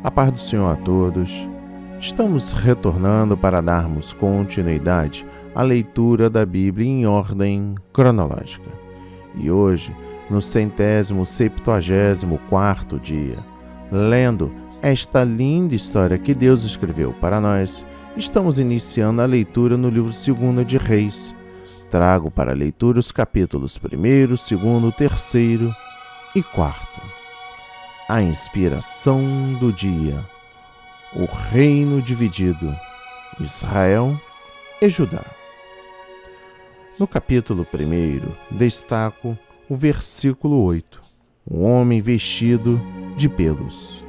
A paz do Senhor a todos. Estamos retornando para darmos continuidade à leitura da Bíblia em ordem cronológica. E hoje, no 174º dia, lendo esta linda história que Deus escreveu para nós, estamos iniciando a leitura no livro 2 de Reis. Trago para a leitura os capítulos 1º, 2º, 3º e 4º. A inspiração do dia: o reino dividido, Israel e Judá. No capítulo 1, destaco o versículo 8, um homem vestido de pelos.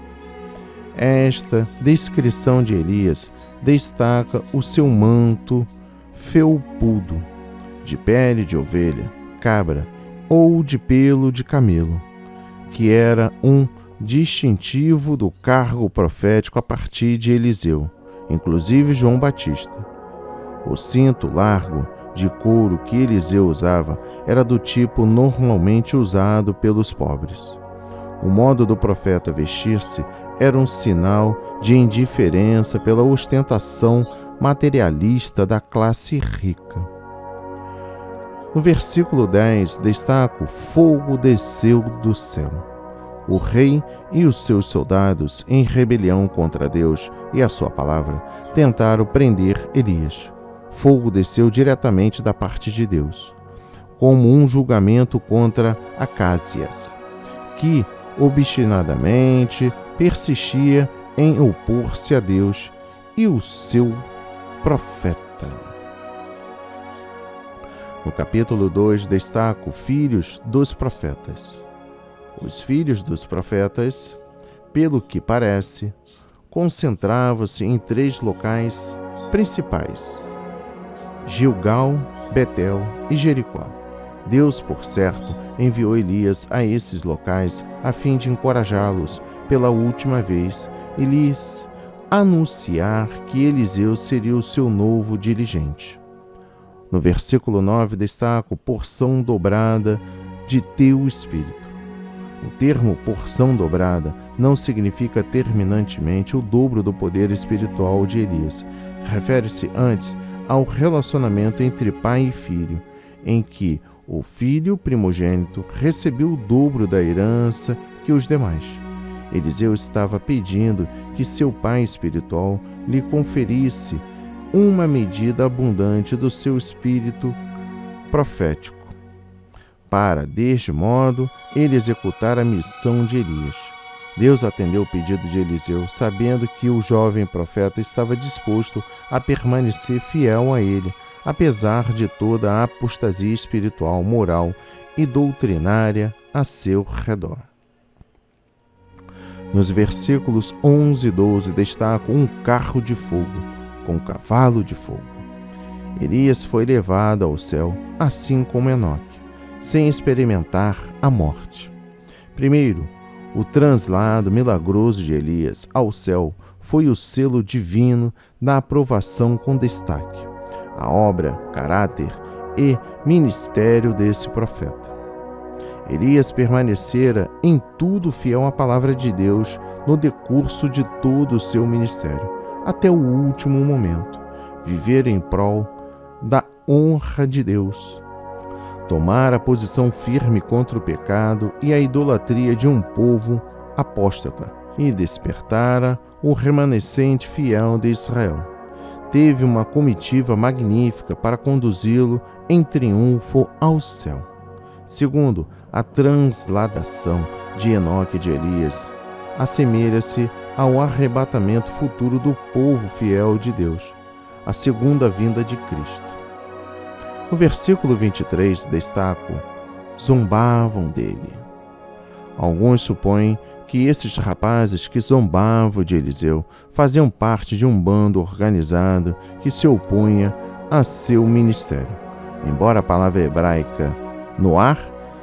Esta descrição de Elias destaca o seu manto felpudo, de pele de ovelha, cabra ou de pelo de camelo, que era um distintivo do cargo profético a partir de Eliseu, inclusive João Batista. O cinto largo de couro que Eliseu usava era do tipo normalmente usado pelos pobres. O modo do profeta vestir-se era um sinal de indiferença pela ostentação materialista da classe rica. No versículo 10, destaco: fogo desceu do céu. O rei e os seus soldados, em rebelião contra Deus e a sua palavra, tentaram prender Elias. Fogo desceu diretamente da parte de Deus, como um julgamento contra Acázias, que obstinadamente persistia em opor-se a Deus e o seu profeta. No capítulo 2, destaco filhos dos profetas. Os filhos dos profetas, pelo que parece, concentravam-se em 3 locais principais: Gilgal, Betel e Jericó. Deus, por certo, enviou Elias a esses locais a fim de encorajá-los pela última vez e lhes anunciar que Eliseu seria o seu novo dirigente. No versículo 9, destaco porção dobrada de teu espírito. O termo porção dobrada não significa terminantemente o dobro do poder espiritual de Elias. Refere-se antes ao relacionamento entre pai e filho, em que o filho primogênito recebeu o dobro da herança que os demais. Eliseu estava pedindo que seu pai espiritual lhe conferisse uma medida abundante do seu espírito profético, para, deste modo, ele executar a missão de Elias. Deus atendeu o pedido de Eliseu, sabendo que o jovem profeta estava disposto a permanecer fiel a ele, apesar de toda a apostasia espiritual, moral e doutrinária a seu redor. Nos versículos 11 e 12, destaco um carro de fogo, com cavalo de fogo. Elias foi levado ao céu, assim como Enoque, sem experimentar a morte. Primeiro, o translado milagroso de Elias ao céu foi o selo divino da aprovação com destaque, a obra, caráter e ministério desse profeta. Elias permanecera em tudo fiel à palavra de Deus no decurso de todo o seu ministério, até o último momento, viver em prol da honra de Deus, tomar a posição firme contra o pecado e a idolatria de um povo apóstata, e despertara o remanescente fiel de Israel. Teve uma comitiva magnífica para conduzi-lo em triunfo ao céu. Segundo, a transladação de Enoque e de Elias assemelha-se ao arrebatamento futuro do povo fiel de Deus, a segunda vinda de Cristo. No versículo 23, destaco: zombavam dele. Alguns supõem que esses rapazes que zombavam de Eliseu faziam parte de um bando organizado que se opunha a seu ministério. Embora a palavra hebraica noar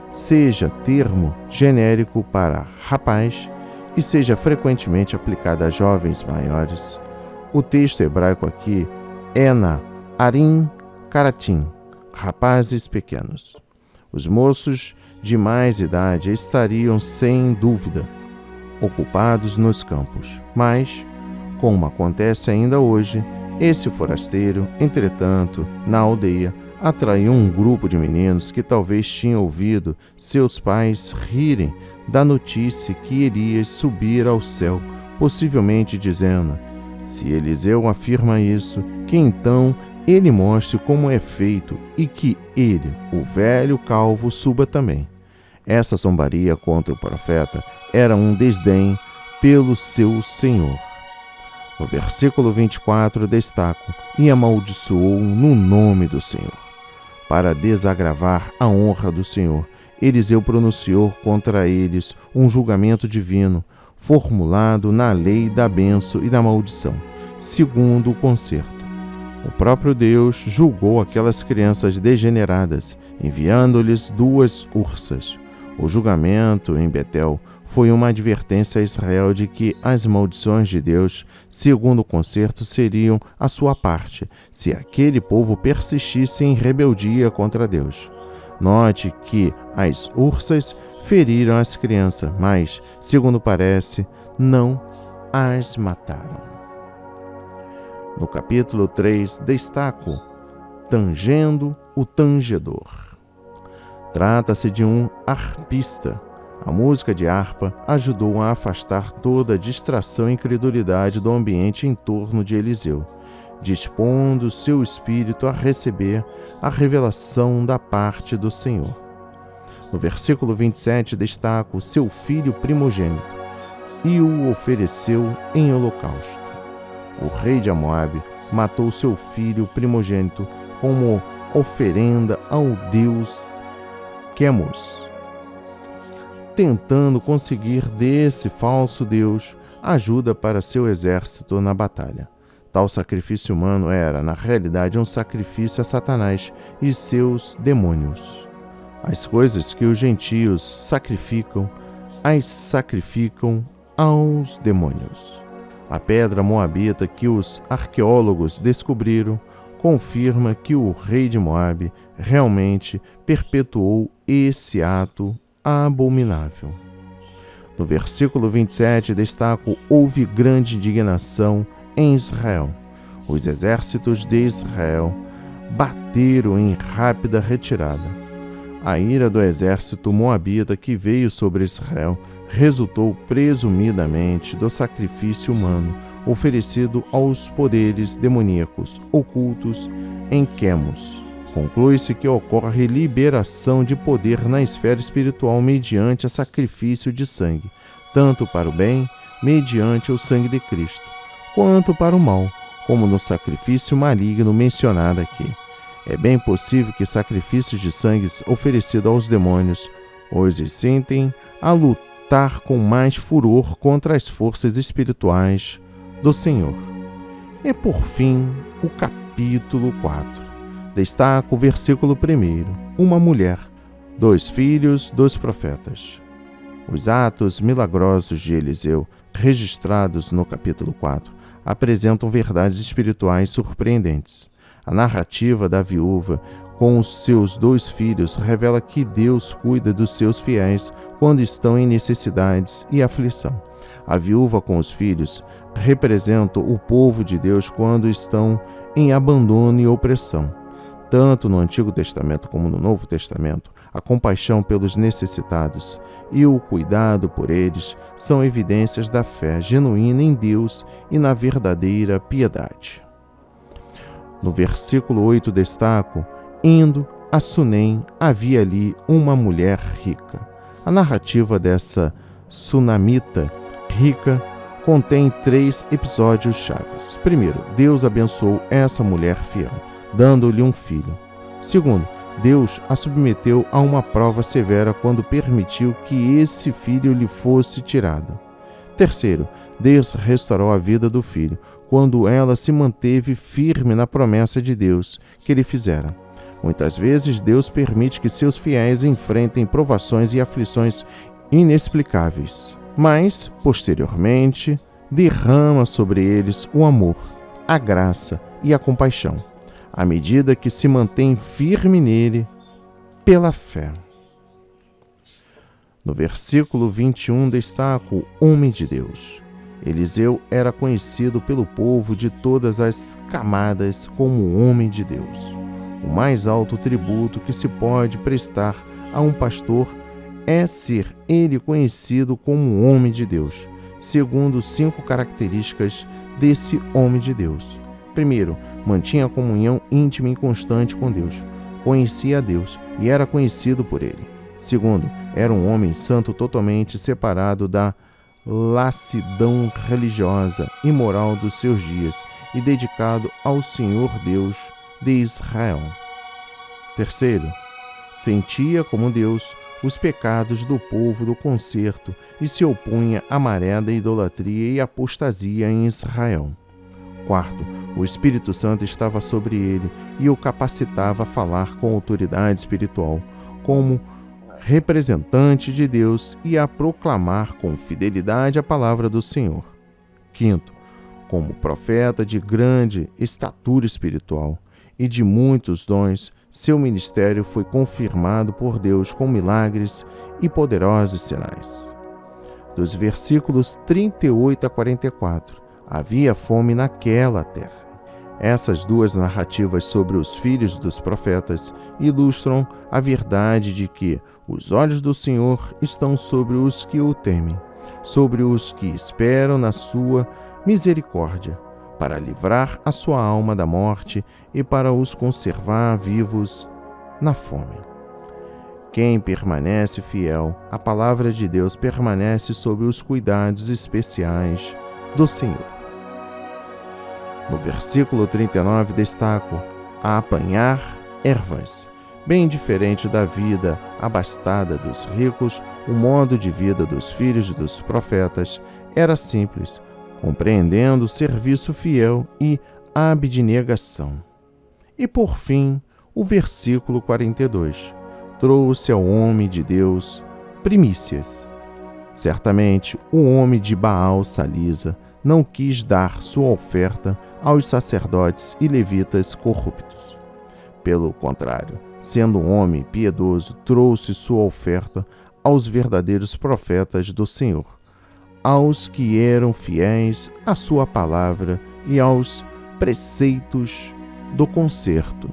seja termo genérico para rapaz e seja frequentemente aplicada a jovens maiores, o texto hebraico aqui é na Arim Karatim, rapazes pequenos. Os moços de mais idade estariam, sem dúvida, ocupados nos campos. Mas, como acontece ainda hoje, esse forasteiro, entretanto, na aldeia, atraiu um grupo de meninos que talvez tinham ouvido seus pais rirem da notícia que Elias subira ao céu, possivelmente dizendo: se Eliseu afirma isso, que então ele mostre como é feito e que ele, o velho calvo, suba também. Essa zombaria contra o profeta era um desdém pelo seu Senhor. No versículo 24 destaco: e amaldiçoou no nome do Senhor. Para desagravar a honra do Senhor, Eliseu pronunciou contra eles um julgamento divino, formulado na lei da bênção e da maldição, segundo o concerto. O próprio Deus julgou aquelas crianças degeneradas, enviando-lhes 2 ursas. O julgamento em Betel foi uma advertência a Israel de que as maldições de Deus, segundo o concerto, seriam a sua parte, se aquele povo persistisse em rebeldia contra Deus. Note que as ursas feriram as crianças, mas, segundo parece, não as mataram. No capítulo 3, destaco: tangendo o tangedor. Trata-se de um arpista. A música de harpa ajudou a afastar toda a distração e incredulidade do ambiente em torno de Eliseu, dispondo seu espírito a receber a revelação da parte do Senhor. No versículo 27, destaco seu filho primogênito, e o ofereceu em holocausto. O rei de Moabe matou seu filho primogênito como oferenda ao deus Quemos, tentando conseguir desse falso deus ajuda para seu exército na batalha. Tal sacrifício humano era, na realidade, um sacrifício a Satanás e seus demônios. As coisas que os gentios sacrificam, as sacrificam aos demônios. A pedra moabita que os arqueólogos descobriram confirma que o rei de Moabe realmente perpetuou esse ato abominável. No versículo 27, destaco: houve grande indignação em Israel. Os exércitos de Israel bateram em rápida retirada. A ira do exército moabita que veio sobre Israel resultou presumidamente do sacrifício humano oferecido aos poderes demoníacos ocultos em Quemos. Conclui-se que ocorre liberação de poder na esfera espiritual mediante a sacrifício de sangue, tanto para o bem, mediante o sangue de Cristo, quanto para o mal, como no sacrifício maligno mencionado aqui. É bem possível que sacrifícios de sangue oferecidos aos demônios os incitem a lutar com mais furor contra as forças espirituais do Senhor. E por fim, o capítulo 4. Destaca o versículo 1. Uma mulher, 2 filhos dos profetas. Os atos milagrosos de Eliseu, registrados no capítulo 4, apresentam verdades espirituais surpreendentes. A narrativa da viúva com os seus 2 filhos revela que Deus cuida dos seus fiéis quando estão em necessidades e aflição. A viúva com os filhos representa o povo de Deus quando estão em abandono e opressão. Tanto no Antigo Testamento como no Novo Testamento, a compaixão pelos necessitados e o cuidado por eles são evidências da fé genuína em Deus e na verdadeira piedade. No versículo 8 destaco: indo a Sunem, havia ali uma mulher rica. A narrativa dessa sunamita rica contém 3 episódios chaves. Primeiro, Deus abençoou essa mulher fiel, dando-lhe um filho. Segundo, Deus a submeteu a uma prova severa quando permitiu que esse filho lhe fosse tirado. Terceiro, Deus restaurou a vida do filho, quando ela se manteve firme na promessa de Deus que lhe fizera. Muitas vezes Deus permite que seus fiéis enfrentem provações e aflições inexplicáveis, mas, posteriormente, derrama sobre eles o amor, a graça e a compaixão, à medida que se mantém firme nele pela fé. No versículo 21 destaca o homem de Deus. Eliseu era conhecido pelo povo de todas as camadas como o homem de Deus. O mais alto tributo que se pode prestar a um pastor é ser ele conhecido como um homem de Deus, segundo 5 características desse homem de Deus. Primeiro, mantinha comunhão íntima e constante com Deus, conhecia a Deus e era conhecido por ele. Segundo, era um homem santo totalmente separado da lassidão religiosa e moral dos seus dias e dedicado ao Senhor Deus de Israel. Terceiro, sentia como Deus os pecados do povo do concerto e se opunha à maré da idolatria e apostasia em Israel. Quarto, o Espírito Santo estava sobre ele e o capacitava a falar com autoridade espiritual, como representante de Deus e a proclamar com fidelidade a palavra do Senhor. Quinto, como profeta de grande estatura espiritual e de muitos dons, seu ministério foi confirmado por Deus com milagres e poderosos sinais. Dos versículos 38 a 44, havia fome naquela terra. Essas 2 narrativas sobre os filhos dos profetas ilustram a verdade de que os olhos do Senhor estão sobre os que o temem, sobre os que esperam na sua misericórdia, para livrar a sua alma da morte e para os conservar vivos na fome. Quem permanece fiel à palavra de Deus permanece sob os cuidados especiais do Senhor. No versículo 39 destaco a apanhar ervas. Bem diferente da vida abastada dos ricos, o modo de vida dos filhos dos profetas era simples, compreendendo o serviço fiel e a abnegação. E por fim, o versículo 42 trouxe ao homem de Deus primícias. Certamente, o homem de Baal Salisa não quis dar sua oferta aos sacerdotes e levitas corruptos. Pelo contrário, sendo um homem piedoso, trouxe sua oferta aos verdadeiros profetas do Senhor, aos que eram fiéis à sua palavra e aos preceitos do concerto.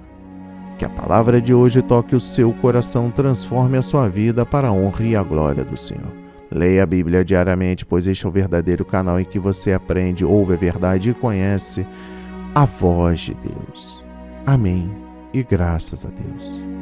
Que a palavra de hoje toque o seu coração, transforme a sua vida para a honra e a glória do Senhor. Leia a Bíblia diariamente, pois este é o verdadeiro canal em que você aprende, ouve a verdade e conhece a voz de Deus. Amém e graças a Deus.